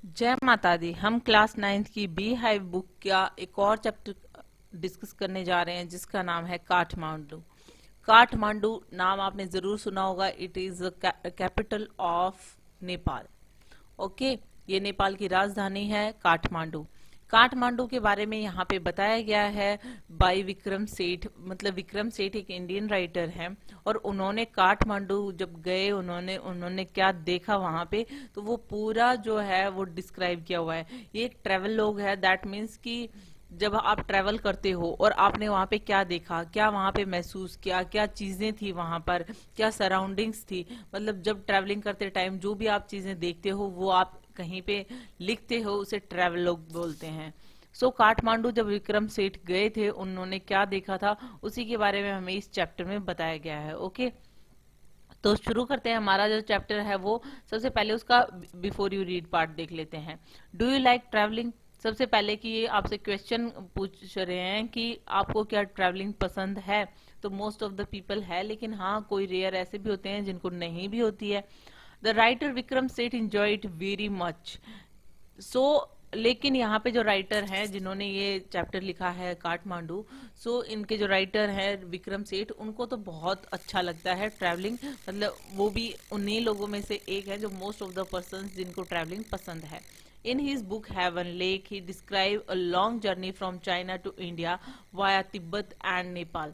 जय माता दी। हम क्लास 9th की बी हाइव बुक का एक और चैप्टर डिस्कस करने जा रहे हैं जिसका नाम है काठमांडू। काठमांडू नाम आपने जरूर सुना होगा। It is capital of Nepal. Okay, ये नेपाल की राजधानी है काठमांडू। काठमांडू के बारे में यहाँ पे बताया गया है बाई विक्रम सेठ। मतलब विक्रम सेठ एक इंडियन राइटर है और उन्होंने काठमांडू जब गए उन्होंने उन्होंने क्या देखा वहां पे, तो वो पूरा जो है वो डिस्क्राइब किया हुआ है। ये एक ट्रेवल लॉग है। दैट मीन्स कि जब आप ट्रेवल करते हो और आपने वहां पे क्या देखा, क्या वहां पे महसूस किया, क्या चीजें थी वहां पर, क्या सराउंडिंग्स थी। मतलब जब ट्रेवलिंग करते टाइम जो भी आप चीजें देखते हो वो आप कहीं पे लिखते हो, उसे ट्रेवल लॉग बोलते हैं। सो काठमांडू जब विक्रम सेठ गए थे उन्होंने क्या देखा था उसी के बारे में हमें इस चैप्टर में बताया गया है। ओके, तो शुरू करते हैं। हमारा जो चैप्टर है वो सबसे पहले उसका बिफोर यू रीड पार्ट देख लेते हैं। Do you like travelling? सबसे पहले कि ये आपसे क्वेश्चन पूछ रहे हैं कि आपको क्या ट्रैवलिंग पसंद है। तो मोस्ट ऑफ द पीपल है, लेकिन हाँ कोई रेयर ऐसे भी होते हैं जिनको नहीं भी होती है। The writer Vikram Seth enjoy it very much. सो लेकिन यहाँ पे जो राइटर हैं जिन्होंने ये चैप्टर लिखा है काठमांडू, सो इनके जो राइटर हैं विक्रम सेठ, उनको तो बहुत अच्छा लगता है ट्रैवलिंग। मतलब वो भी उन्हीं लोगों में से एक है जो मोस्ट ऑफ द पर्सन्स जिनको ट्रैवलिंग पसंद है। In his book Heaven Lake he describe a long journey from China to India via Tibet and Nepal.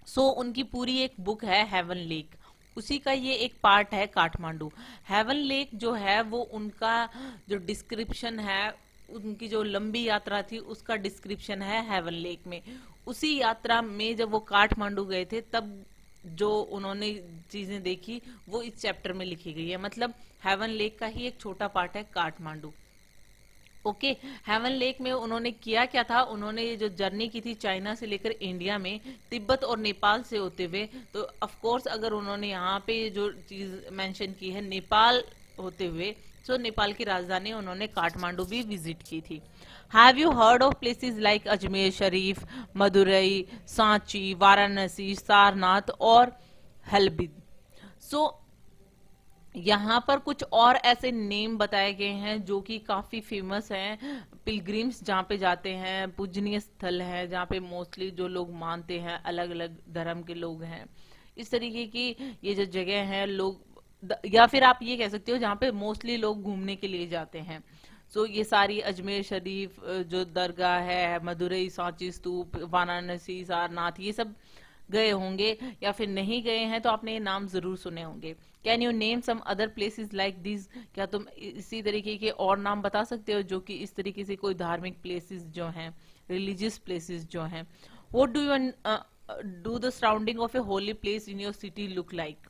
So उनकी पूरी एक बुक है हेवन लेक, उसी का ये एक पार्ट है काठमांडू। हेवन लेक जो है वो उनका जो डिस्क्रिप्शन है, उनकी जो लंबी यात्रा थी उसका डिस्क्रिप्शन है हेवन लेक में। उसी यात्रा में जब वो काठमांडू गए थे तब जो उन्होंने चीजें देखी वो इस चैप्टर में लिखी गई है। मतलब हेवन लेक का ही एक छोटा पार्ट है काठमांडू। ओके, हेवन लेक में उन्होंने किया क्या था, उन्होंने ये जो जर्नी की थी चाइना से लेकर इंडिया में, तिब्बत और नेपाल से होते हुए, तो ऑफ कोर्स अगर उन्होंने यहाँ पे जो चीज मेंशन की है नेपाल होते हुए, तो नेपाल की राजधानी उन्होंने काठमांडू भी विजिट की थी। Have you heard of places like Ajmer Sharif, Madurai, Sanchi, Varanasi, Sarnath और हल्दीबारी? सो यहाँ पर कुछ और ऐसे नेम बताए गए हैं जो कि काफी फेमस हैं। पिलग्रिम्स जहाँ पे जाते हैं, पूजनीय स्थल है जहाँ पे मोस्टली जो लोग मानते हैं, अलग अलग धर्म के लोग हैं, इस तरीके की ये जो जगह है लोग या फिर आप ये कह सकते हो जहाँ पे मोस्टली लोग घूमने के लिए जाते हैं। सो ये सारी अजमेर शरीफ जो दरगाह है, मदुरई सांची स्तूप, वाराणसी, सारनाथ, ये सब गए होंगे, या फिर नहीं गए हैं तो आपने ये नाम जरूर सुने होंगे। Can you name some other places like this? क्या तुम इसी तरीके के और नाम बता सकते हो जो कि इस तरीके से कोई धार्मिक प्लेसेस जो हैं, रिलीजियस प्लेसेस जो हैं? What do you do the surrounding of a holy place in your city look like?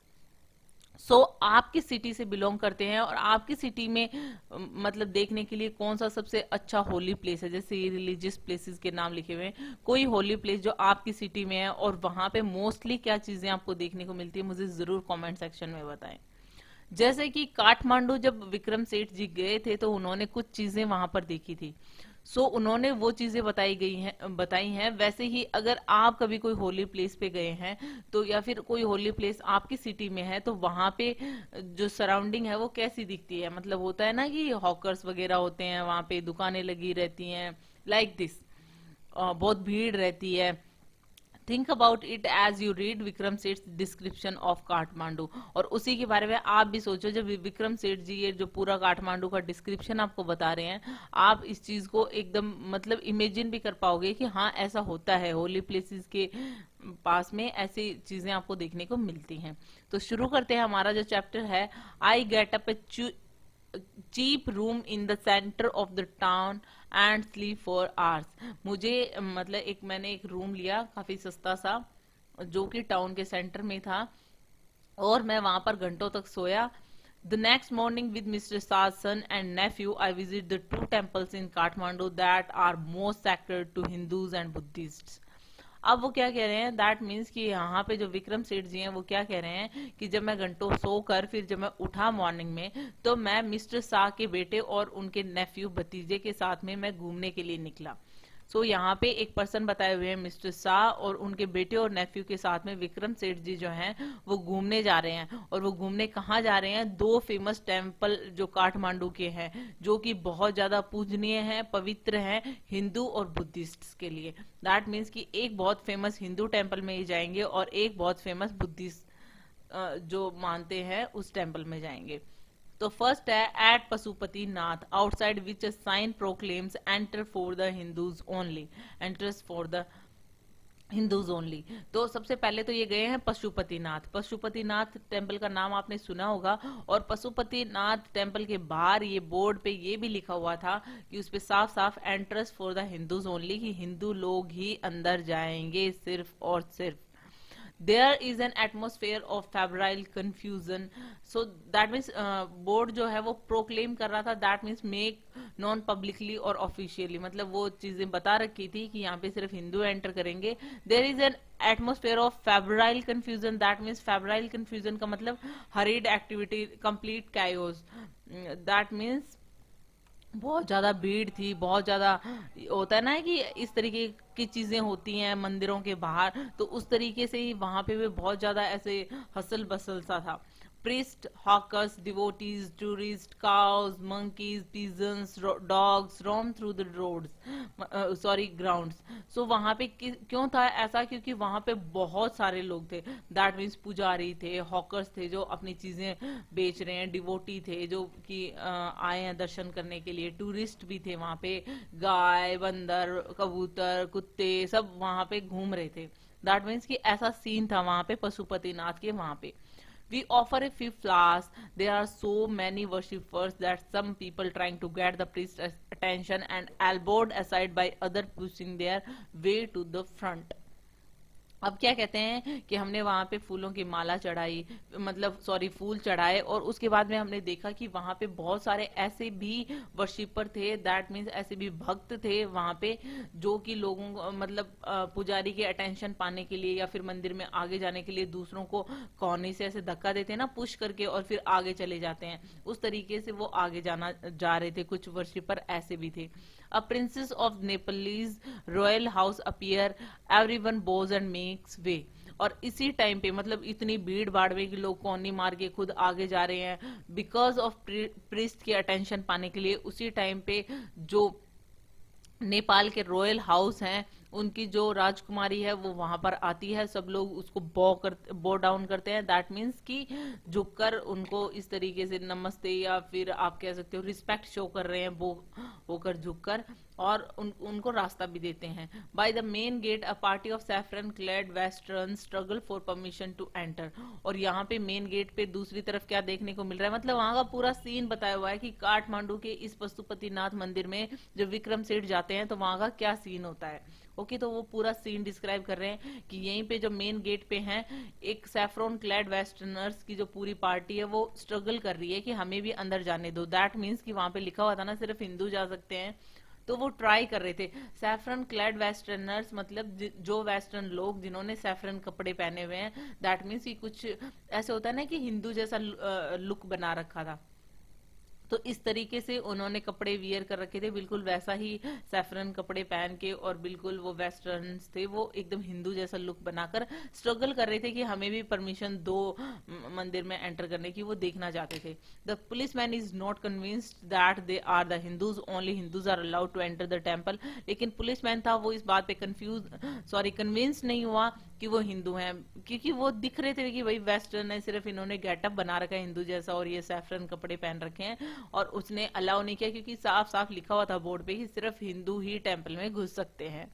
So आप किस सिटी से बिलोंग करते हैं और आपकी सिटी में मतलब देखने के लिए कौन सा सबसे अच्छा होली प्लेस है? जैसे ये रिलीजियस प्लेसेस के नाम लिखे हुए हैं, कोई होली प्लेस जो आपकी सिटी में है और वहां पे मोस्टली क्या चीजें आपको देखने को मिलती है, मुझे जरूर कमेंट सेक्शन में बताएं। जैसे कि काठमांडू जब विक्रम सेठ जी गए थे तो उन्होंने कुछ चीजें वहां पर देखी थी। सो उन्होंने वो चीजें बताई हैं। वैसे ही अगर आप कभी कोई होली प्लेस पे गए हैं तो, या फिर कोई होली प्लेस आपकी सिटी में है, तो वहां पे जो सराउंडिंग है वो कैसी दिखती है? मतलब होता है ना कि हॉकर्स वगैरह होते हैं, वहां पे दुकानें लगी रहती हैं, लाइक दिस, बहुत भीड़ रहती है। Think about it as you read Vikram Seth description of Kathmandu. और उसी के बारे में आप भी सोचो, जब विक्रम सेठ जी ये जो पूरा काठमांडू का डिस्क्रिप्शन आपको बता रहे हैं, आप इस चीज को एकदम मतलब इमेजिन भी कर पाओगे कि हाँ ऐसा होता है, होली प्लेसेस के पास में ऐसी चीजें आपको देखने को मिलती हैं। तो शुरू करते हैं हमारा जो चैप्टर है। I get up a cheap room in the centre of the town and sleep for hours. मुझे मतलब मैंने एक रूम लिया काफी सस्ता सा जो कि टाउन के सेंटर में था, और मैं वहां पर घंटों तक सोया। The next morning with mister Shah's son and nephew I visit the two temples in Kathmandu that are most sacred to Hindus and Buddhists. अब वो क्या कह रहे हैं, दैट मीन्स कि यहाँ पे जो विक्रम सेठ जी हैं वो क्या कह रहे हैं कि जब मैं घंटों सोकर फिर जब मैं उठा मॉर्निंग में, तो मैं मिस्टर शाह के बेटे और उनके नेफ्यू भतीजे के साथ में मैं घूमने के लिए निकला। सो यहाँ पे एक पर्सन बताए हुए हैं मिस्टर शाह, और उनके बेटे और नेफ्यू के साथ में विक्रम सेठ जी जो हैं वो घूमने जा रहे हैं। और वो घूमने कहाँ जा रहे हैं? दो फेमस टेम्पल जो काठमांडू के हैं, जो कि बहुत ज्यादा पूजनीय हैं, पवित्र हैं हिंदू और बुद्धिस्ट के लिए। दैट मीन्स कि एक बहुत फेमस हिंदू टेम्पल में ही जाएंगे और एक बहुत फेमस बुद्धिस्ट जो मानते हैं उस टेम्पल में जाएंगे। तो फर्स्ट है at Pashupati Nath, outside which a sign proclaims enter for the Hindus only, enters for the Hindus only. तो सबसे पहले तो ये गए हैं पशुपतिनाथ। पशुपतिनाथ टेम्पल का नाम आपने सुना होगा, और पशुपतिनाथ टेम्पल के बाहर ये बोर्ड पे ये भी लिखा हुआ था कि उस पे साफ साफ entrance for the Hindus only, कि हिंदू लोग ही अंदर जाएंगे सिर्फ और सिर्फ। there is an atmosphere of febrile confusion, so that means board जो है वो प्रोक्लेम कर रहा था, that means make non publicly और ऑफिशियली, मतलब वो चीजें बता रखी थी कि यहाँ पे सिर्फ हिंदू एंटर करेंगे। There is an atmosphere of febrile confusion, that means febrile confusion का मतलब hurried activity, complete chaos, that means बहुत ज्यादा भीड़ थी, बहुत ज्यादा होता है ना कि इस तरीके की चीजें होती हैं मंदिरों के बाहर, तो उस तरीके से ही वहां पे भी बहुत ज्यादा ऐसे हसल बसल सा था। priest, hawkers, devotees, tourists, cows, monkeys, pigeons, dogs roam through the roads, grounds. So वहां पे क्यों था ऐसा? क्योंकि वहां पे बहुत सारे लोग थे, दैट मीन्स पुजारी थे, हॉकर्स थे जो अपनी चीजें बेच रहे हैं, डिवोटी थे जो कि आए हैं दर्शन करने के लिए, टूरिस्ट भी थे वहां पे, गाय, बंदर, कबूतर, कुत्ते सब वहां पे घूम रहे थे। दैट मीन्स कि ऐसा सीन था वहां पे पशुपतिनाथ के वहां पे। We offer a few flowers. There are so many worshippers that some people trying to get the priest's attention and elbowed aside by other pushing their way to the front. अब क्या कहते हैं कि हमने वहां पे फूलों की माला चढ़ाई, मतलब सॉरी फूल चढ़ाए, और उसके बाद में हमने देखा कि वहां पे बहुत सारे ऐसे भी वर्शिपर थे, दैट मीन्स ऐसे भी भक्त थे वहां पे, जो कि लोगों को मतलब पुजारी के अटेंशन पाने के लिए या फिर मंदिर में आगे जाने के लिए दूसरों को कोने से ऐसे धक्का देते हैं ना, पुश करके, और फिर आगे चले जाते हैं, उस तरीके से वो आगे जा रहे थे। कुछ वर्शिपर ऐसे भी थे। A princess of Nepalese royal house appear, everyone bows and makes way. और इसी टाइम पे मतलब इतनी भीड़ भाड़ में कि लोग कौनी मार के खुद आगे जा रहे हैं बिकॉज ऑफ प्रीस्ट के अटेंशन पाने के लिए। उसी टाइम पे जो नेपाल के रॉयल हाउस हैं उनकी जो राजकुमारी है वो वहां पर आती है, सब लोग उसको बो डाउन करते हैं, दैट मीन्स कि झुककर उनको इस तरीके से नमस्ते या फिर आप कह सकते हो रिस्पेक्ट शो कर रहे हैं वो होकर झुककर, और उनको रास्ता भी देते हैं। By the main gate a party of saffron clad western struggle for permission to enter. और यहाँ पे मेन गेट पे दूसरी तरफ क्या देखने को मिल रहा है, मतलब वहां का पूरा सीन बताया हुआ है कि काठमांडू के इस पशुपतिनाथ मंदिर में जब विक्रम सेठ जाते हैं तो वहां का क्या सीन होता है। ओके, तो वो पूरा सीन डिस्क्राइब कर रहे हैं कि यहीं पे जो मेन गेट पे हैं एक सैफ्रॉन क्लैड वेस्टर्नर्स की जो पूरी पार्टी है वो स्ट्रगल कर रही है कि हमें भी अंदर जाने दो। दैट मीन्स कि वहां पे लिखा हुआ था ना सिर्फ हिंदू जा सकते हैं, तो वो ट्राई कर रहे थे। सैफरन क्लैड वेस्टर्नर्स मतलब जो वेस्टर्न लोग जिन्होंने सैफरन कपड़े पहने हुए हैं, दैट मीन्स कि कुछ ऐसे होता है ना कि हिंदू जैसा लुक बना रखा था, तो इस तरीके से उन्होंने कपड़े वियर कर रखे थे, बिल्कुल वैसा ही सैफरन कपड़े पहन के, और बिल्कुल वो वेस्टर्न्स थे, वो एकदम हिंदू जैसा लुक बनाकर स्ट्रगल कर रहे थे कि हमें भी परमिशन दो मंदिर में एंटर करने की, वो देखना चाहते थे। The police man is not convinced that they are the Hindus, only Hindus are allowed to enter the temple. लेकिन पुलिस मैन था वो इस बात पे कन्विंस नहीं हुआ कि वो हिंदू हैं, क्योंकि वो दिख रहे थे कि भाई वेस्टर्न है, सिर्फ इन्होंने गेटअप बना रखा है हिंदू जैसा और ये सैफरन कपड़े पहन रखे हैं, और उसने अलाउ नहीं किया क्योंकि साफ साफ लिखा हुआ था बोर्ड पे कि सिर्फ हिंदू ही टेम्पल में घुस सकते हैं।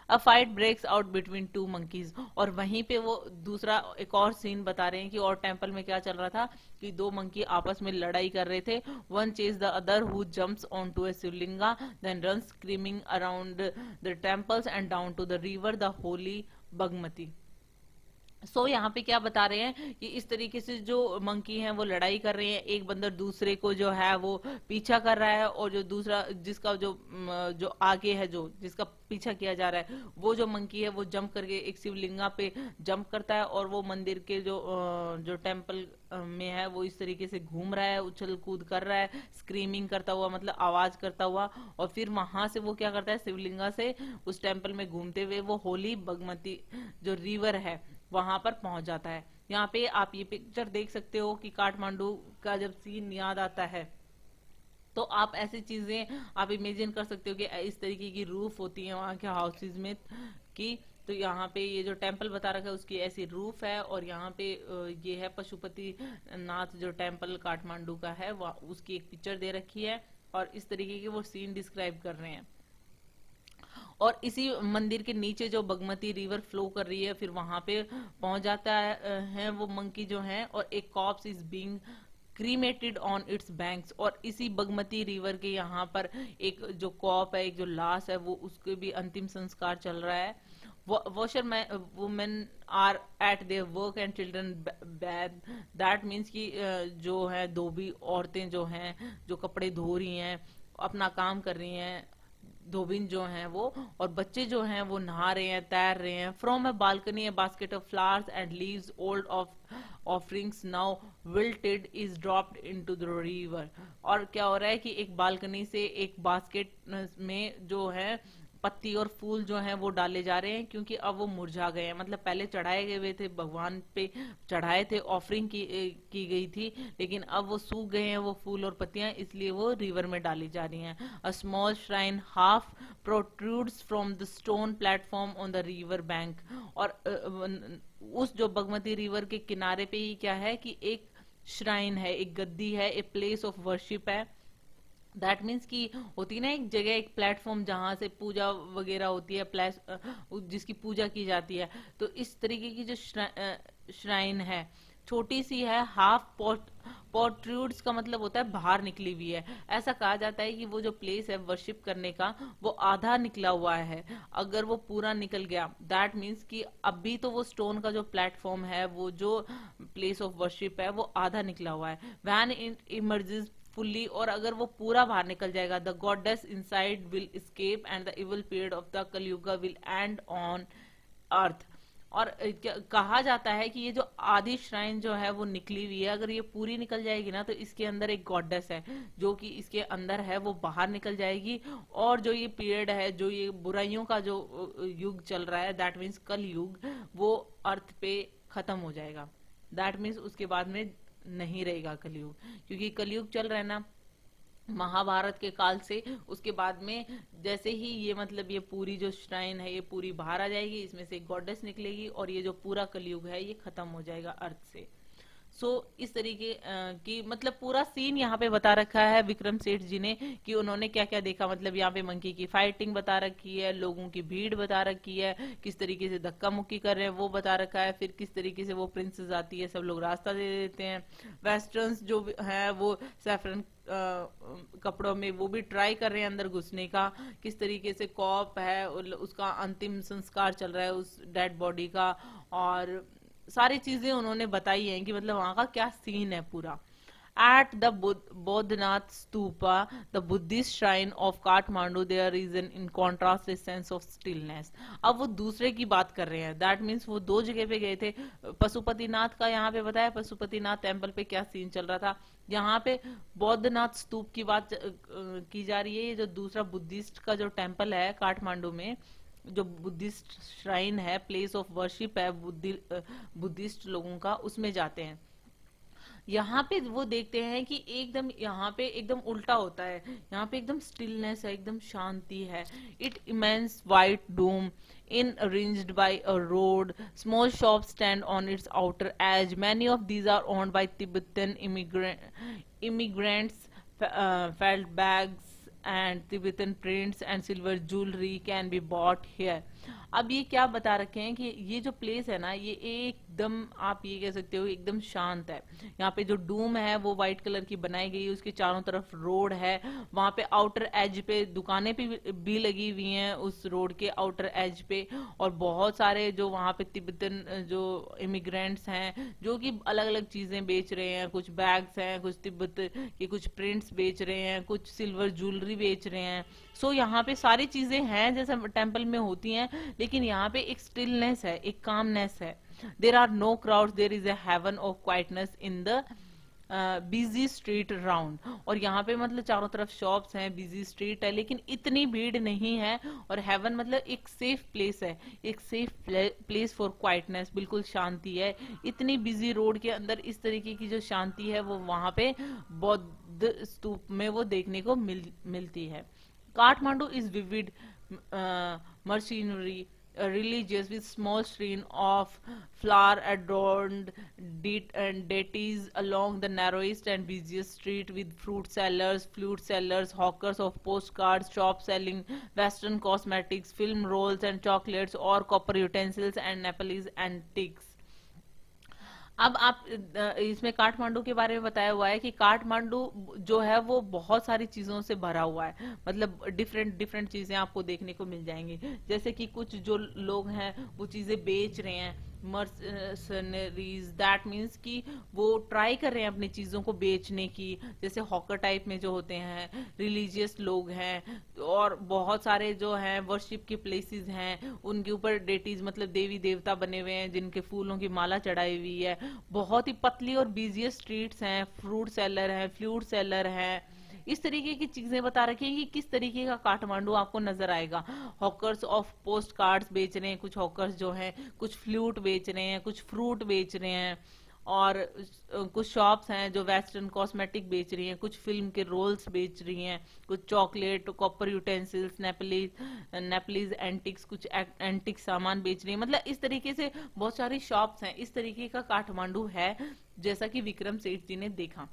A fight breaks out between two monkeys, और वहीं पे वो दूसरा एक और सीन बता रहे हैं कि और टेम्पल में क्या चल रहा था कि दो मंकी आपस में लड़ाई कर रहे थे। One chase the other who jumps on to a shivalinga then run screaming around the temples and down to the river the holy Bagmati. यहाँ पे क्या बता रहे हैं कि इस तरीके से जो मंकी हैं वो लड़ाई कर रहे हैं, एक बंदर दूसरे को जो है वो पीछा कर रहा है, और जो दूसरा जिसका जो आगे है, जो जिसका पीछा किया जा रहा है, वो जो मंकी है वो जंप करके एक शिवलिंगा पे जंप करता है, और वो मंदिर के जो टेम्पल में है वो इस तरीके से घूम रहा है, उछल कूद कर रहा है, स्क्रीमिंग करता हुआ, मतलब आवाज करता हुआ, और फिर वहां से वो क्या करता है, शिवलिंगा से उस टेम्पल में घूमते हुए वो होली बगमती जो रिवर है वहां पर पहुंच जाता है। यहाँ पे आप ये पिक्चर देख सकते हो कि काठमांडू का जब सीन याद आता है तो आप ऐसी चीजें आप इमेजिन कर सकते हो कि इस तरीके की रूफ होती है वहां के हाउसेज में की। तो यहाँ पे ये जो टेम्पल बता रखा है उसकी ऐसी रूफ है, और यहाँ पे ये है पशुपति नाथ जो टेम्पल काठमांडू का है, उसकी एक पिक्चर दे रखी है, और इस तरीके के वो सीन डिस्क्राइब कर रहे हैं। और इसी मंदिर के नीचे जो बागमती रिवर फ्लो कर रही है, फिर वहां पे पहुंच जाता है वो मंकी जो है, और एक corpse is being cremated on its banks. और इसी बागमती रिवर के यहाँ पर एक जो कॉप है, एक जो लाश है, वो उसके भी अंतिम संस्कार चल रहा है। Washer women are at their work and children bathe. That means कि जो है धोबी औरतें जो हैं, जो कपड़े धो रही हैं, अपना काम कर रही हैं, धोबिन जो हैं वो, और बच्चे जो हैं वो नहा रहे हैं, तैर रहे हैं। From a balcony a basket of flowers and leaves old of offerings now wilted is dropped into the river. और क्या हो रहा है कि एक बालकनी से एक बास्केट में जो है पत्ती और फूल जो हैं वो डाले जा रहे हैं, क्योंकि अब वो मुरझा गए हैं। मतलब पहले चढ़ाए गए हुए थे, भगवान पे चढ़ाए थे, ऑफरिंग की गई थी, लेकिन अब वो सूख गए हैं वो फूल और पत्तियां, इसलिए वो रिवर में डाली जा रही हैं। A small shrine half protrudes from the stone platform on the river bank. और उस जो बागमती रिवर के किनारे पे ही क्या है कि एक श्राइन है, एक गद्दी है, एक प्लेस ऑफ वर्शिप है। दैट मीन्स कि होती है ना एक जगह, एक प्लेटफॉर्म जहां से पूजा वगैरह होती है, जिसकी पूजा की जाती है। तो इस तरीके की जो श्राइन है छोटी सी है, हाफ पोर्ट्रूड्स का मतलब होता है बाहर निकली हुई है। ऐसा कहा जाता है कि वो जो प्लेस है वर्शिप करने का वो आधा निकला हुआ है। अगर वो पूरा निकल गया दैट मीन्स कि अभी तो वो स्टोन का जो प्लेटफॉर्म है, वो जो प्लेस ऑफ वर्शिप है वो आधा निकला हुआ है। वैन इट इमर्जेस फुल्ली, और अगर वो पूरा बाहर निकल जाएगा, the goddess inside will escape and the evil period of the Kalyuga will and on earth. और कहा जाता है कि ये जो आधी श्राइन जो है वो निकली हुई है, अगर ये पूरी निकल जाएगी ना तो इसके अंदर एक गॉडेस है जो कि इसके अंदर है, वो बाहर निकल जाएगी। और जो ये पीरियड है, जो ये बुराइयों का जो युग चल रहा है, दैट मीन्स कल युग, वो अर्थ पे खत्म हो जाएगा। दैट मीन्स उसके बाद में नहीं रहेगा कलयुग, क्योंकि कलयुग चल रहा है ना महाभारत के काल से। उसके बाद में जैसे ही ये मतलब ये पूरी जो श्राइन है ये पूरी बाहर आ जाएगी, इसमें से एक गॉडेस निकलेगी, और ये जो पूरा कलयुग है ये खत्म हो जाएगा अर्थ से। इस तरीके की मतलब पूरा सीन यहाँ पे बता रखा है विक्रम सेठ जी ने कि उन्होंने क्या क्या देखा। मतलब यहाँ पे मंकी की फाइटिंग बता रखी है, लोगों की भीड़ बता रखी है, किस तरीके से धक्का मुक्की कर रहे हैं वो बता रखा है, फिर किस तरीके से वो प्रिंसेस आती है, सब लोग रास्ता दे देते हैं। वेस्टर्न्स जो है वो सैफरन कपड़ों में वो भी ट्राई कर रहे हैं अंदर घुसने का। किस तरीके से कॉप है उसका अंतिम संस्कार चल रहा है उस डेड बॉडी का, और सारी चीजें उन्होंने बताई हैं कि मतलब वहां का क्या सीन है पूरा। At the Bodhnath Stupa, the Buddhist shrine of Kathmandu, there is an in contrast a sense of stillness। अब वो दूसरे की बात कर रहे हैं, दैट मीन्स वो दो जगह पे गए थे। पशुपतिनाथ का यहाँ पे बताया, पशुपतिनाथ टेम्पल पे क्या सीन चल रहा था। यहाँ पे बौद्धनाथ स्तूप की बात की जा रही है। ये जो दूसरा बुद्धिस्ट का जो टेम्पल है काठमांडू में, जो बुद्धिस्ट श्राइन है, प्लेस ऑफ वर्शिप है बुद्धिस्ट लोगों का, उसमें जाते हैं। यहाँ पे वो देखते हैं कि एकदम यहाँ पे एकदम उल्टा होता है। यहाँ पे एकदम स्टिलनेस है, एकदम शांति है। It immense white Doom in arranged by a road. Small shops stand on its outer edge. Many of these are owned by Tibetan immigrants. Felt bags and Tibetan prints and silver jewelry can be bought here. अब ये क्या बता रखे हैं कि ये जो place है ना, ये एकदम आप ये कह सकते हो एकदम शांत है। यहाँ पे जो डूम है वो व्हाइट कलर की बनाई गई है, उसके चारों तरफ रोड है, वहां पे आउटर एज पे दुकानें भी लगी हुई हैं उस रोड के आउटर एज पे। और बहुत सारे जो वहां पे तिब्बतन जो इमिग्रेंट्स हैं जो कि अलग अलग चीजें बेच रहे हैं, कुछ बैग्स हैं, कुछ तिब्बत के कुछ प्रिंट्स बेच रहे हैं, कुछ सिल्वर ज्वेलरी बेच रहे हैं। सो यहाँ पे सारी चीजें हैं जैसे टेम्पल में होती हैं, लेकिन यहाँ पे एक स्टिलनेस है, एक कामनेस है। There are no crowd, there is a haven of quietness in the busy street round. और यहाँ पे मतलब चारों तरफ शॉप्स हैं, बिजी स्ट्रीट है, लेकिन इतनी भीड़ नहीं है। और हेवन मतलब एक सेफ प्लेस है, एक सेफ प्लेस फॉर क्वाइटनेस, बिल्कुल शांति है। इतनी बिजी रोड के अंदर इस तरीके की जो शांति है वो वहां पे बौद्ध स्तूप में वो देखने को मिलती है। Kathmandu is vivid machinery, religious with small shrine of flower adorned deities along the narrowest and busiest street, with fruit sellers, flute sellers, hawkers of postcards, shops selling western cosmetics, film rolls and chocolates, or copper utensils and Nepalese antiques. अब आप इसमें काठमांडू के बारे में बताया हुआ है कि काठमांडू जो है वो बहुत सारी चीजों से भरा हुआ है, मतलब डिफरेंट डिफरेंट चीजें आपको देखने को मिल जाएंगी। जैसे कि कुछ जो लोग हैं वो चीजें बेच रहे हैं, मर्सनरीज, दैट मीन्स कि वो ट्राई कर रहे हैं अपनी चीजों को बेचने की, जैसे हॉकर टाइप में जो होते हैं। रिलीजियस लोग हैं, और बहुत सारे जो हैं वर्शिप के प्लेसेस हैं, उनके ऊपर डेटीज मतलब देवी देवता बने हुए हैं जिनके फूलों की माला चढ़ाई हुई है। बहुत ही पतली और बिजिएस्ट स्ट्रीट्स हैं, फ्रूट सेलर है, फ्लूट सेलर है। इस तरीके की चीजें बता रखी है कि किस तरीके का काठमांडू आपको नजर आएगा। हॉकर्स ऑफ पोस्ट कार्ड्स बेच रहे हैं कुछ हॉकर्स जो हैं, कुछ फ्लूट बेच रहे हैं, कुछ फ्रूट बेच रहे हैं, और कुछ शॉप्स हैं जो वेस्टर्न कॉस्मेटिक बेच रही हैं, कुछ फिल्म के रोल्स बेच रही हैं, कुछ chocolate, copper utensils, Nepalese antics, कुछ एंटिक सामान बेच रही हैं। मतलब इस तरीके से बहुत सारी शॉप्स हैं। इस तरीके का काठमांडू है जैसा कि विक्रम सेठ जी ने देखा।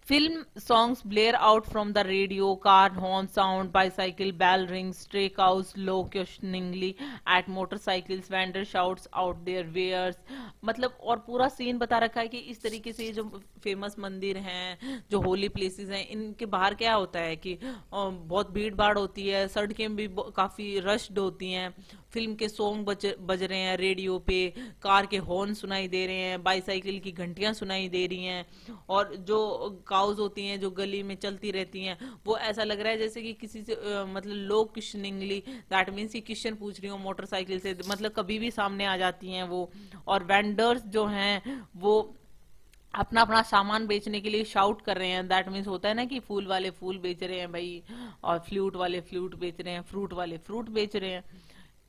Film songs blare out from the radio, car horn sound, bicycle bell rings, stray cows low questioningly at motorcycles, vendor shouts out their wares। मतलब और पूरा सीन बता रखा है कि इस तरीके से जो फेमस मंदिर हैं, जो होली प्लेसेस हैं, इनके बाहर क्या होता है कि बहुत भीड़ भाड़ होती है, सड़कें भी काफी रश्ड होती हैं, फिल्म के सॉन्ग बज रहे हैं रेडियो पे, कार के हॉर्न सुनाई दे रहे हैं, बाईसाइकिल की घंटियां सुनाई दे रही हैं, और जो काउज होती हैं जो गली में चलती रहती हैं, वो ऐसा लग रहा है जैसे कि किसी से मतलब लो क्वेश्चनिंगली, दैट मीन्स कि क्वेश्चन पूछ रही हो मोटरसाइकिल से, मतलब कभी भी सामने आ जाती हैं वो। और वेंडर्स जो हैं वो अपना अपना सामान बेचने के लिए शाउट कर रहे हैं, दैट मीन्स होता है ना कि फूल वाले फूल बेच रहे हैं भाई, और फ्लूट वाले फ्लूट बेच रहे हैं, फ्रूट वाले फ्रूट बेच रहे हैं।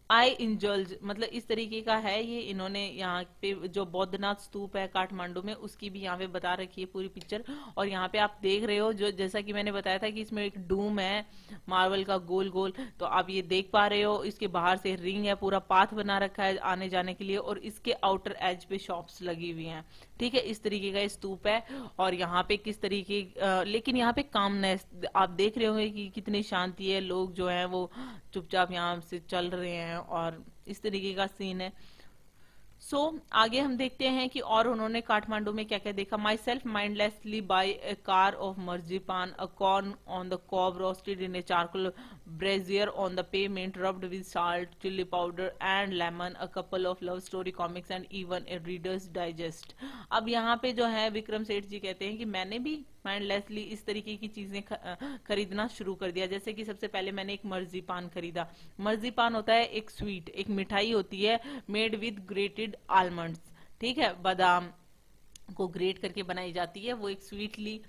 आई इंजल्ज मतलब इस तरीके का है ये। इन्होंने यहाँ पे जो बौद्धनाथ स्तूप है काठमांडू में, उसकी भी यहाँ पे बता रखी है पूरी पिक्चर। और यहाँ पे आप देख रहे हो जो जैसा कि मैंने बताया था कि इसमें एक डूम है मार्बल का गोल गोल, तो आप ये देख पा रहे हो। इसके बाहर से रिंग है, पूरा पाथ बना रखा है आने जाने के लिए, और इसके आउटर एज पे शॉप्स लगी हुई हैं। ठीक है, इस तरीके का स्तूप है। और यहाँ पे किस तरीके लेकिन यहाँ पे कामनेस आप देख रहे होंगे कि कितनी शांति है, लोग जो है वो चुपचाप यहाँ से चल रहे हैं, और इस तरीके का सीन है। आगे हम देखते हैं कि और उन्होंने काठमांडू में क्या क्या देखा। Myself mindlessly buy a car of marzipan, a corn on the cob roasted in a charcoal brazier on the pavement, rubbed with salt, chili powder and lemon, a couple of love story comics and even a reader's digest। अब यहाँ पे जो है विक्रम सेठ जी कहते हैं कि मैंने भी माइंडलेसली इस तरीके की चीजें खरीदना शुरू कर दिया। जैसे कि सबसे पहले मैंने एक मर्जीपान खरीदा। मर्जीपान होता है एक स्वीट, एक मिठाई होती है मेड विद ग्रेटेड आलमंड्स, ठीक है, बादाम को ग्रेट करके बनाई जाती है, वो एक स्वीट ली।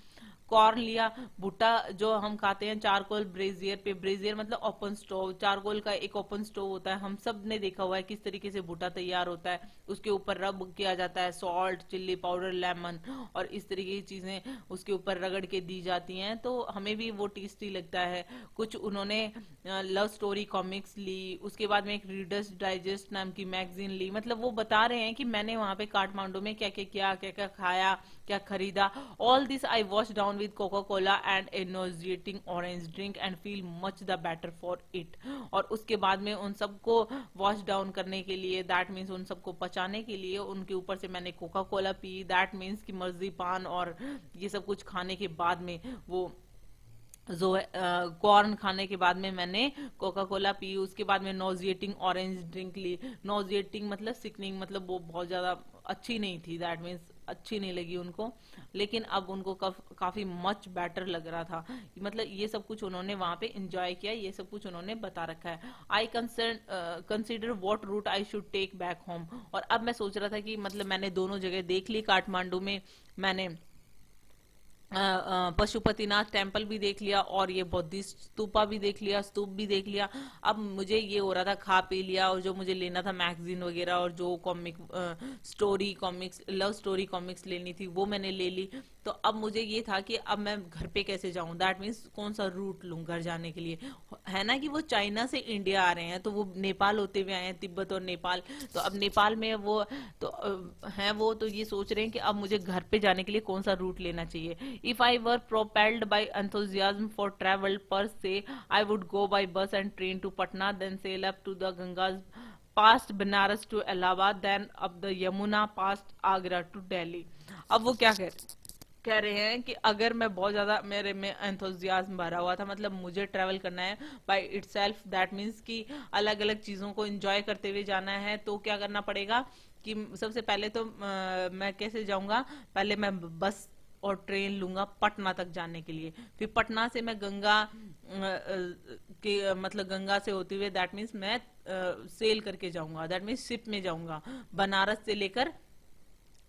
कॉर्न लिया, भुट्टा जो हम खाते हैं चारकोल ब्रेजियर पे, ब्रेजियर मतलब ओपन स्टोव, चारकोल का एक ओपन स्टोव होता है, हम सब ने देखा हुआ है किस तरीके से भुट्टा तैयार होता है। उसके ऊपर रब किया जाता है सॉल्ट, चिल्ली पाउडर, लेमन, और इस तरीके की चीजें उसके ऊपर रगड़ के दी जाती हैं, तो हमें भी वो टेस्टी लगता है। कुछ उन्होंने लव स्टोरी कॉमिक्स ली। उसके बाद में एक रीडर्स डाइजेस्ट नाम की मैगजीन ली। मतलब वो बता रहे हैं कि मैंने वहां पे काठमांडू में क्या क्या किया, क्या क्या खाया, क्या खरीदा। All this I watch down with Coca-Cola and a nauseating orange drink and feel much the better for it. और उसके बाद में उन सबको वॉश डाउन करने के लिए, दैट मीन्स उन सबको पचाने के लिए, उनके ऊपर से मैंने Coca Cola P, that means कि मर्जी पान और ये सब कुछ खाने के बाद में वो जो कॉर्न खाने के बाद में मैंने कोका कोला पी, उसके बाद में नॉजिएटिंग ऑरेंज ड्रिंक ली। नॉजिएटिंग मतलब सिकनिंग, मतलब वो बहुत ज्यादा अच्छी नहीं थी, दैट मीन्स अच्छी नहीं लगी उनको, लेकिन अब उनको काफी मच बेटर लग रहा था। मतलब ये सब कुछ उन्होंने वहां पे एंजॉय किया, ये सब कुछ उन्होंने बता रखा है। I consider what route I should take back home. और अब मैं सोच रहा था कि मतलब मैंने दोनों जगह देख ली, काठमांडू में मैंने पशुपतिनाथ टेम्पल भी देख लिया और ये बौद्धिस्ट स्तूपा भी देख लिया, स्तूप भी देख लिया। अब मुझे ये हो रहा था, खा पी लिया, और जो मुझे लेना था मैगजीन वगैरह और जो comic story comics, love story comics लेनी थी वो मैंने ले ली। तो अब मुझे ये था कि अब मैं घर पे कैसे जाऊं, दैट मीन्स कौन सा रूट लूं घर जाने के लिए। है ना कि वो चाइना से इंडिया आ रहे हैं, तो वो नेपाल होते हुए आए हैं, तिब्बत और नेपाल। तो अब नेपाल में वो तो हैं, वो तो ये सोच रहे हैं कि अब मुझे घर पे जाने के लिए कौन सा रूट लेना चाहिए। If I were propelled by enthusiasm for travel per se, I would go by bus and train to Patna, then sail up to the Gangas, past Banaras to Allahabad, then up the Yamuna, past Agra to Delhi. अब वो क्या कह रहे हैं कि अगर मैं बहुत ज्यादा मेरे में एंथुजियाज्म भरा हुआ था, मतलब मुझे ट्रैवल करना है बाय इटसेल्फ, दैट मीन्स कि अलग अलग चीजों को एंजॉय करते हुए जाना है, तो क्या करना पड़ेगा कि सबसे पहले तो मैं कैसे जाऊंगा, पहले मैं बस और ट्रेन लूंगा पटना तक जाने के लिए। फिर पटना से मैं गंगा के मतलब गंगा से होते हुए, दैट मीन्स मैं सेल करके जाऊंगा, दैट मीन्स शिप में जाऊंगा। बनारस से लेकर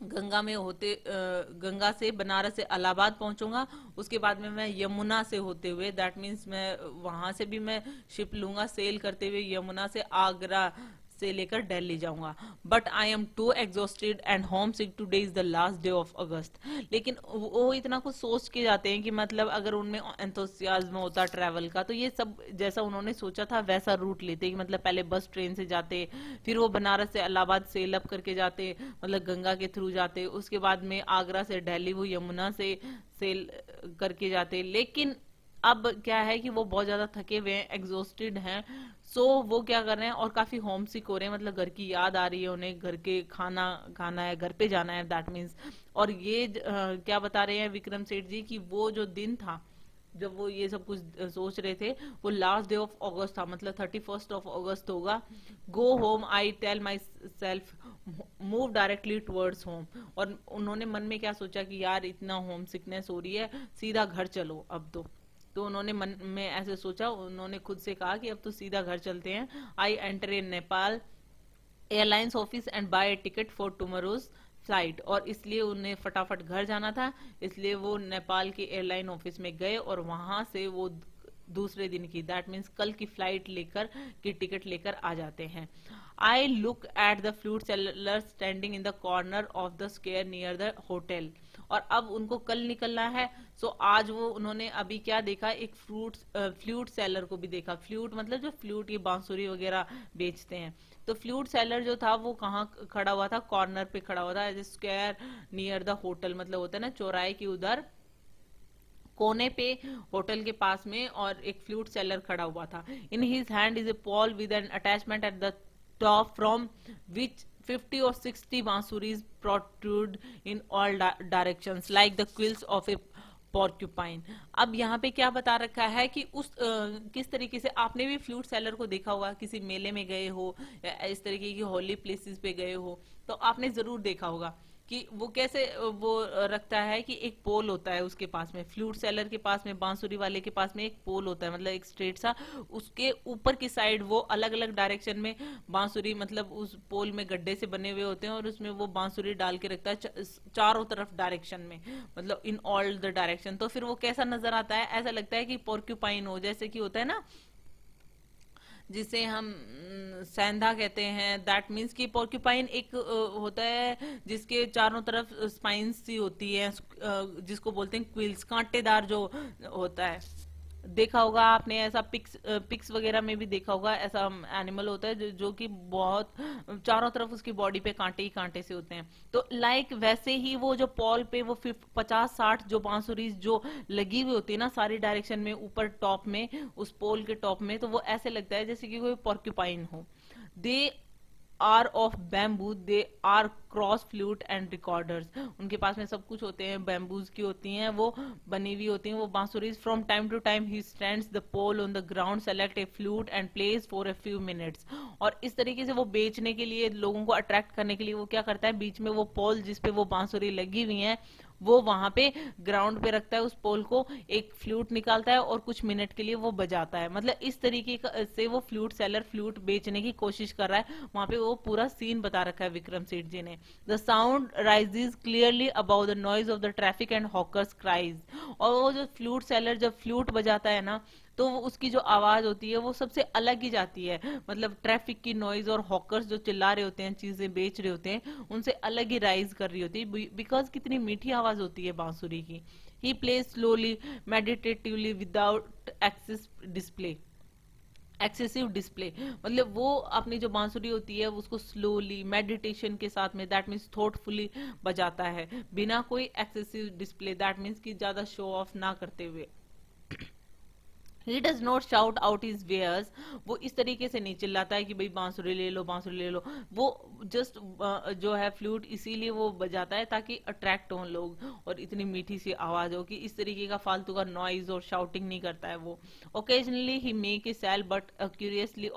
गंगा में होते गंगा से बनारस से इलाहाबाद पहुंचूंगा। उसके बाद में मैं यमुना से होते हुए, दैट मीन्स मैं वहां से भी मैं शिप लूंगा सेल करते हुए, यमुना से आगरा से लेकर दिल्ली जाऊंगा। But I am too exhausted and homesick, today is the last day of August. लेकिन वो इतना कुछ सोच के जाते हैं कि मतलब अगर उनमें एंथुसियाज्म होता ट्रैवल का, तो ये सब जैसा उन्होंने सोचा था वैसा रूट लेते, कि मतलब पहले बस ट्रेन से जाते, फिर वो बनारस से इलाहाबाद सेल अप करके जाते, मतलब गंगा के थ्रू जाते, उसके बाद में आगरा से दिल्ली वो यमुना से सेल करके जाते। लेकिन अब क्या है कि वो बहुत ज्यादा थके हुए हैं, एग्जॉस्टेड हैं, सो वो क्या कर रहे हैं और काफी होम सिक हो रहे हैं, मतलब घर की याद आ रही है उन्हें, घर के खाना खाना है, घर पे जाना है, दैट मीन्स। और ये क्या बता रहे हैं विक्रम सेठ जी कि वो जो दिन था जब वो ये सब कुछ सोच रहे थे, वो लास्ट डे ऑफ अगस्त था, मतलब 31 ऑफ अगस्त होगा। Go home I tell myself, move directly towards home. और उन्होंने मन में क्या सोचा कि यार इतना होम सिकनेस हो रही है, सीधा घर चलो अब तो उन्होंने मन में ऐसे सोचा, उन्होंने खुद से कहा कि अब तो सीधा घर चलते हैं। I enter in Nepal Airlines office and buy ticket for tomorrow's flight. और इसलिए उन्हें फटाफट घर जाना था, इसलिए वो नेपाल के एयरलाइन ऑफिस में गए और वहां से वो दूसरे दिन की, दैट मीन्स कल की फ्लाइट लेकर की टिकट लेकर आ जाते हैं। I look at the flute seller standing in the corner of the square near the hotel. और अब उनको कल निकलना है, सो आज वो उन्होंने अभी क्या देखा, एक फ्लूट सेलर को भी देखा। फ्लूट मतलब जो फ्लूट ये बांसुरी वगैरह बेचते हैं, तो फ्लूट सेलर जो था वो कहाँ खड़ा हुआ था, कॉर्नर पे खड़ा हुआ था, as square near the hotel, मतलब होता है ना चौराहे की उधर कोने पे होटल के पास में, और एक फ्लूट सेलर खड़ा हुआ था। In his hand is a Paul with N attachment at the top from which 50 or 60 बांसुरीज protrude in all directions like the quills of a porcupine। अब यहाँ पे क्या बता रखा है कि किस तरीके से आपने भी फ्लूट सेलर को देखा होगा, किसी मेले में गए हो या इस तरीके की होली प्लेसेस पे गए हो, तो आपने जरूर देखा होगा कि वो कैसे वो रखता है कि एक पोल होता है उसके पास में, फ्लूट सेलर के पास में, बांसुरी वाले के पास में एक पोल होता है, मतलब एक स्ट्रेट सा, उसके ऊपर की साइड वो अलग अलग डायरेक्शन में बांसुरी, मतलब उस पोल में गड्ढे से बने हुए होते हैं और उसमें वो बांसुरी डाल के रखता है चारों तरफ डायरेक्शन में, मतलब इन ऑल द डायरेक्शन। तो फिर वो कैसा नजर आता है, ऐसा लगता है कि पोर्क्यूपाइन हो, जैसे कि होता है ना जिसे हम सैंधा कहते हैं, दैट मीन्स कि पोर्क्यूपाइन एक होता है जिसके चारों तरफ स्पाइन्स सी होती है, जिसको बोलते हैं क्विल्स, कांटेदार जो होता है, देखा होगा आपने, ऐसा पिक्स वगैरह में भी देखा होगा, ऐसा एनिमल होता है जो कि बहुत चारों तरफ उसकी बॉडी पे कांटे ही कांटे से होते हैं। तो लाइक वैसे ही वो जो पॉल पे वो 50-60 जो बांसुरी जो लगी हुई होती है ना सारी डायरेक्शन में, ऊपर टॉप में, उस पोल के टॉप में, तो वो ऐसे लगता है जैसे कि कोई पोर्क्यूपाइन हो। They are of bamboo, they are cross flute and recorders. उनके पास में सब कुछ होते हैं, बैम्बूज की होती हैं, वो बनी हुई होती हैं वो बांसुरीज। From time to time he stands the pole on the ground, select a flute and place for a few minutes. और इस तरीके से वो बेचने के लिए, लोगों को अट्रैक्ट करने के लिए वो क्या करता है, बीच में वो पोल जिसपे वो बांसुरी लगी हुई है वो वहां पे ग्राउंड पे रखता है उस पोल को, एक फ्लूट निकालता है और कुछ मिनट के लिए वो बजाता है। मतलब इस तरीके से वो फ्लूट सेलर फ्लूट बेचने की कोशिश कर रहा है। वहां पे वो पूरा सीन बता रखा है विक्रम सेठ जी ने। The sound rises clearly about the noise of the traffic and hawkers cries. और वो जो फ्लूट सेलर जब फ्लूट बजाता है ना, तो उसकी जो आवाज होती है वो सबसे अलग ही जाती है। मतलब ट्रैफिक की नॉइज और हॉकर्स जो चिल्ला रहे होते हैं, चीजें बेच रहे होते हैं, उनसे अलग ही राइज कर रही होती है, बिकॉज कितनी मीठी आवाज होती है बांसुरी की। He plays slowly meditatively without excessive display. मतलब वो अपनी जो बांसुरी होती है उसको स्लोली मेडिटेशन के साथ में, दैट मीन्स थॉटफुली बजाता है, बिना कोई एक्सेसिव डिस्प्ले, दैट मीन्स कि ज्यादा शो ऑफ ना करते हुए। He does not shout out his wares। वो इस तरीके से नहीं चिल्लाता है कि भाई बांसुरी ले लो बांसुरी ले लो। वो जस्ट जो है फ्लूट इसीलिए वो बजाता है ताकि अट्रैक्ट हों लोग, और इतनी मीठी सी आवाज हो कि इस तरीके का फालतू का नॉइज और शाउटिंग नहीं करता है वो। Occasionally he make a sale but curiously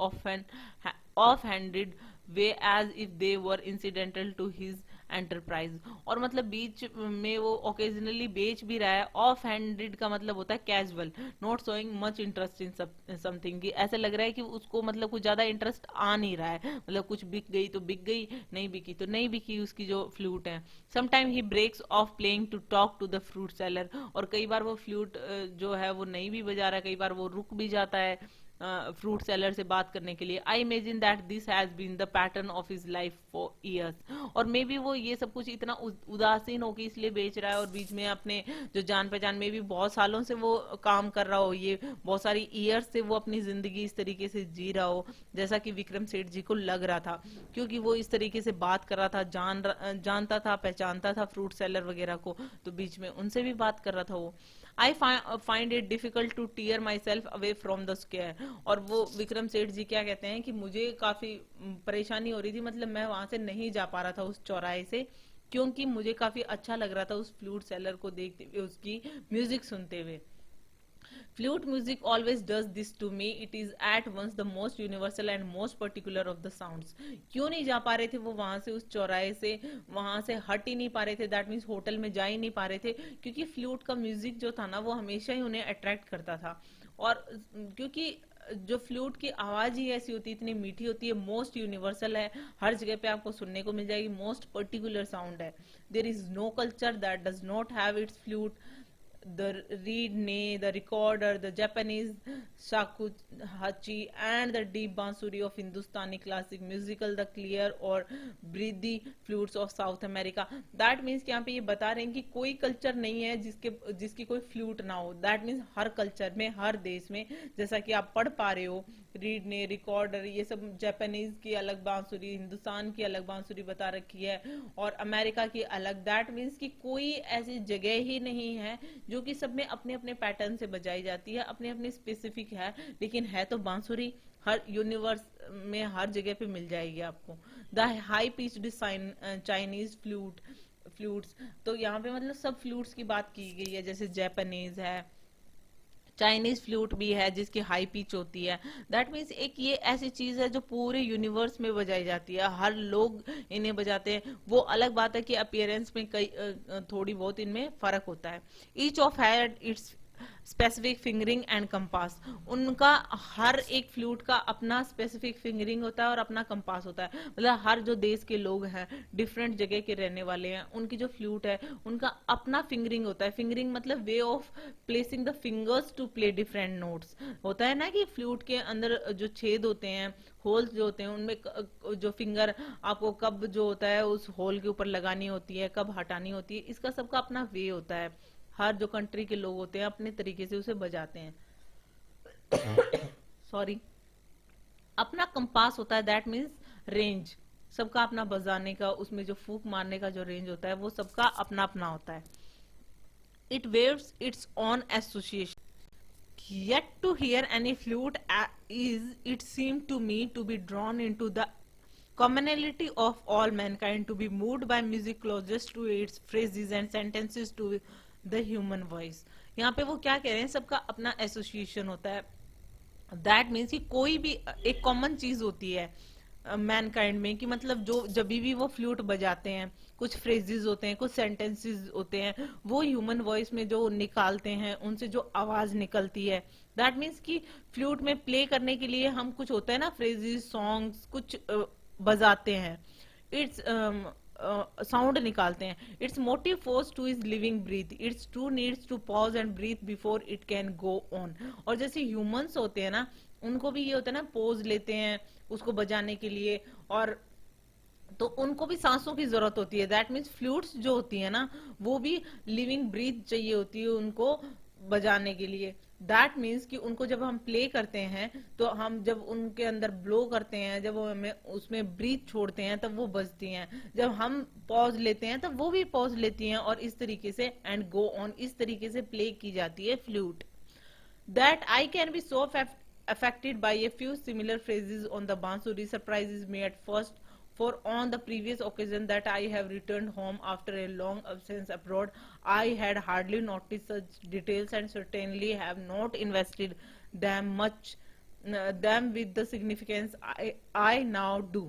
off handed way as if they were incidental to his enterprise. और मतलब बीच में वो ओकेजनली बेच भी रहा है। ऑफ हैंडेड का मतलब होता है casual, not showing much interest in something, कि ऐसे लग रहा है कि उसको मतलब कुछ ज्यादा इंटरेस्ट आ नहीं रहा है। मतलब कुछ बिक गई तो बिक गई, नहीं बिकी तो नहीं बिकी उसकी जो फ्लूट है। Sometime he breaks off playing to talk to the fruit seller. और कई बार वो फ्लूट जो है वो नहीं भी बजा रहा है, कई बार वो रुक भी जाता है फ्रूट सेलर से बात करने के लिए। I imagine that this has been the pattern of his life for years. और मे बी वो ये सब कुछ इतना उदासीन हो कि इसलिए बेच रहा है, और बीच में अपने जो जान पहचान में भी बहुत सालों से वो काम कर रहा हो, ये बहुत सारी ईयर्स से वो अपनी जिंदगी इस तरीके से जी रहा हो, जैसा कि विक्रम सेठ जी को लग रहा था, क्योंकि वो इस तरीके से बात कर रहा था, जानता था, पहचानता था फ्रूट सेलर वगैरह को, तो बीच में उनसे भी बात कर रहा था वो। I find it difficult to tear myself away from the square. और वो विक्रम सेठ जी क्या कहते हैं कि मुझे काफी परेशानी हो रही थी, मतलब मैं वहां से नहीं जा पा रहा था उस चौराहे से, क्योंकि मुझे काफी अच्छा लग रहा था उस फ्लूट सेलर को देखते हुए, उसकी म्यूजिक सुनते हुए। Flute music always does this to me. It is at once the most universal and most particular of the sounds। क्यों नहीं जा पा रहे थे वो वहां से, उस चौराहे से, वहां से हट ही नहीं पा रहे थे, दैट मीन्स होटल में जा ही नहीं पा रहे थे, क्योंकि फ्लूट का म्यूजिक जो था ना वो हमेशा ही उन्हें अट्रैक्ट करता था। और क्योंकि जो फ्लूट की आवाज ही ऐसी होती है, इतनी मीठी होती है, मोस्ट यूनिवर्सल है, हर जगह पे आपको सुनने को मिल जाएगी, मोस्ट पर्टिकुलर साउंड है। There is no culture that does not have its flute, the reed ne, the recorder, the Japanese shakuhachi, and the deep bansuri of Hindustani classic musical, the clear और breathy flutes of South America। That means कि यहाँ पे ये बता रहे हैं कि कोई कल्चर नहीं है जिसकी कोई फ्लूट ना हो। That means हर कल्चर में, हर देश में, जैसा कि आप पढ़ पा रहे हो, रीड ने, रिकॉर्डर, ये सब जापानीज की अलग बांसुरी, हिंदुस्तान की अलग बांसुरी बता रखी है, और अमेरिका की अलग। दैट मीन्स कि कोई ऐसी जगह ही नहीं है जो कि सब में अपने अपने पैटर्न से बजाई जाती है, अपने अपने स्पेसिफिक है, लेकिन है तो बांसुरी हर यूनिवर्स में हर जगह पे मिल जाएगी आपको। The high pitched Chinese flutes, तो यहाँ पे मतलब सब फ्लूट्स की बात की गई है, जैसे जापानीज है, चाइनीज फ्लूट भी है जिसकी हाई पिच होती है। दैट मीन्स एक ये ऐसी चीज है जो पूरे यूनिवर्स में बजाई जाती है, हर लोग इन्हें बजाते हैं। वो अलग बात है कि अपीयरेंस में कई थोड़ी बहुत इनमें फर्क होता है। Each of had it's specific fingering and compass. उनका हर एक फ्लूट का अपना स्पेसिफिक फिंगरिंग होता है और अपना कंपास होता है। मतलब हर जो देश के लोग हैं, डिफरेंट जगह के रहने वाले हैं, उनकी जो फ्लूट है उनका अपना फिंगरिंग होता है। फिंगरिंग मतलब way of placing the fingers to play different notes. होता है ना कि फ्लूट के अंदर जो छेद होते हैं, होल्स जो होते हैं, उनमें जो फिंगर आपको कब जो होता है उस होल के ऊपर लगानी होती है, कब हटानी होती है, इसका सबका अपना वे होता है। हर जो कंट्री के लोग होते हैं अपने तरीके से उसे बजाते हैं। सॉरी, अपना कंपास होता है, दैट मीन्स रेंज, सबका अपना बजाने का, उसमें जो फूक मारने का जो रेंज होता है वो सबका अपना अपना होता है. It waves it's on association. Yet to hear any flute is, it seemed to me, to be drawn into the commonality of all mankind, to be moved by music closest to its phrases and sentences to the human voice. यहाँ पे वो क्या कह रहे हैं, सबका अपना association होता है. दैट मीन्स कि कोई भी एक कॉमन चीज होती है मैनकाइंड में, कि मतलब जो जब भी वो फ्लूट बजाते हैं, कुछ फ्रेजेस होते हैं, कुछ सेंटेंसेस होते हैं, वो ह्यूमन वॉइस में जो निकालते हैं, उनसे जो आवाज निकलती है, दैट मीन्स कि फ्लूट में प्ले करने के लिए हम कुछ होता है ना, फ्रेजेस, सॉन्ग्स कुछ बजाते हैं, इट्स साउंड निकालते हैं. Its motive force too is living breath. Its true needs to pause and breathe before it can go on. और जैसे ह्यूमंस होते हैं ना, उनको भी ये होता है ना, पोज लेते हैं उसको बजाने के लिए, और तो उनको भी सांसों की जरूरत होती है. दैट मीन्स फ्लूट्स जो होती है ना, वो भी लिविंग ब्रीथ चाहिए होती है उनको बजाने के लिए. दैट मीन्स कि उनको जब हम प्ले करते हैं, तो हम जब उनके अंदर ब्लो करते हैं, जब हमें उसमें ब्रीथ छोड़ते हैं, तब वो बजती हैं. जब हम पॉज लेते हैं, तब वो भी पॉज लेती हैं, और इस तरीके से एंड गो ऑन, इस तरीके से प्ले की जाती है flute. That I can be so affected by a few similar phrases on the bansuri surprises me at first, for on the previous occasion that I have returned home after a long absence abroad, I had hardly noticed such details and certainly have not invested them with the significance I now do.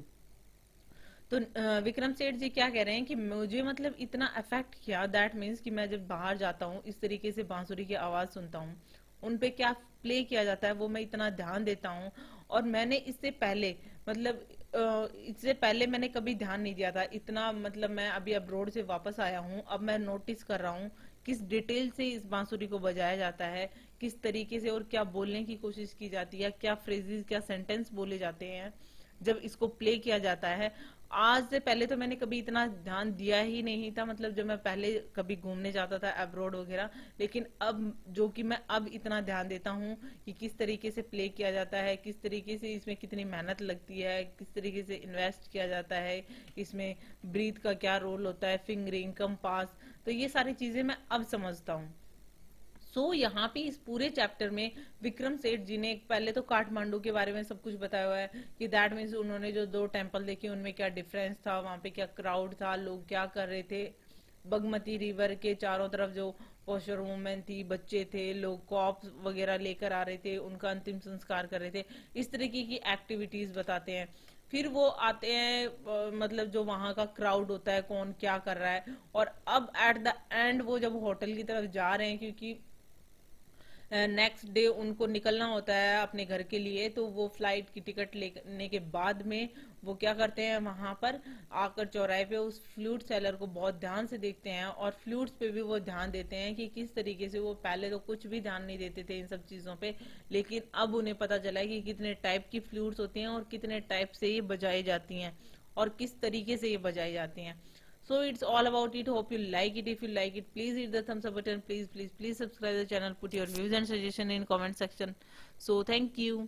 तो विक्रम सेठ जी क्या कह रहे हैं कि मुझे मतलब इतना affect किया, दैट मीन्स कि मैं जब बाहर जाता हूँ, इस तरीके से बांसुरी की आवाज सुनता हूँ, उन पे क्या प्ले किया जाता है वो मैं इतना ध्यान देता हूँ. और मैंने इससे पहले मतलब इससे पहले मैंने कभी ध्यान नहीं दिया था इतना. मतलब मैं अभी अब्रोड से वापस आया हूँ, अब मैं नोटिस कर रहा हूँ किस डिटेल से इस बांसुरी को बजाया जाता है, किस तरीके से, और क्या बोलने की कोशिश की जाती है, क्या फ्रेजेस, क्या सेंटेंस बोले जाते हैं जब इसको प्ले किया जाता है. आज से पहले तो मैंने कभी इतना ध्यान दिया ही नहीं था, मतलब जब मैं पहले कभी घूमने जाता था अब्रोड वगैरह. लेकिन अब जो कि मैं अब इतना ध्यान देता हूँ कि किस तरीके से प्ले किया जाता है, किस तरीके से इसमें कितनी मेहनत लगती है, किस तरीके से इन्वेस्ट किया जाता है, इसमें ब्रीथ का क्या रोल होता है, फिंगरिंग, कंपास, तो ये सारी चीजें मैं अब समझता हूँ. यहाँ पे इस पूरे चैप्टर में विक्रम सेठ जी ने पहले तो काठमांडू के बारे में सब कुछ बताया हुआ है कि दैट मीन्स उन्होंने जो 2 टेम्पल देखे उनमें क्या डिफरेंस था, वहां पे क्या क्राउड था, लोग क्या कर रहे थे, बागमती रिवर के चारों तरफ जो वॉशर वुमेन थी, बच्चे थे, लोग कॉप्स वगैरह लेकर आ रहे थे, उनका अंतिम संस्कार कर रहे थे, इस तरीके की एक्टिविटीज बताते हैं. फिर वो आते हैं मतलब जो वहां का क्राउड होता है, कौन क्या कर रहा है. और अब एट द एंड वो जब होटल की तरफ जा रहे हैं, क्योंकि नेक्स्ट डे उनको निकलना होता है अपने घर के लिए, तो वो फ्लाइट की टिकट लेने के बाद में वो क्या करते हैं, वहां पर आकर चौराहे पे उस फ्लूट सेलर को बहुत ध्यान से देखते हैं, और फ्लूट्स पे भी वो ध्यान देते हैं कि किस तरीके से, वो पहले तो कुछ भी ध्यान नहीं देते थे इन सब चीजों पे, लेकिन अब उन्हें पता चला है कि कितने टाइप की फ्लूट्स होती हैं और कितने टाइप से ये बजाई जाती हैं और किस तरीके से ये बजाई जाती हैं. So it's all about it. Hope you like it. If you like it, please hit the thumbs up button. Please subscribe the channel. Put your views and suggestion in comment section. So thank you.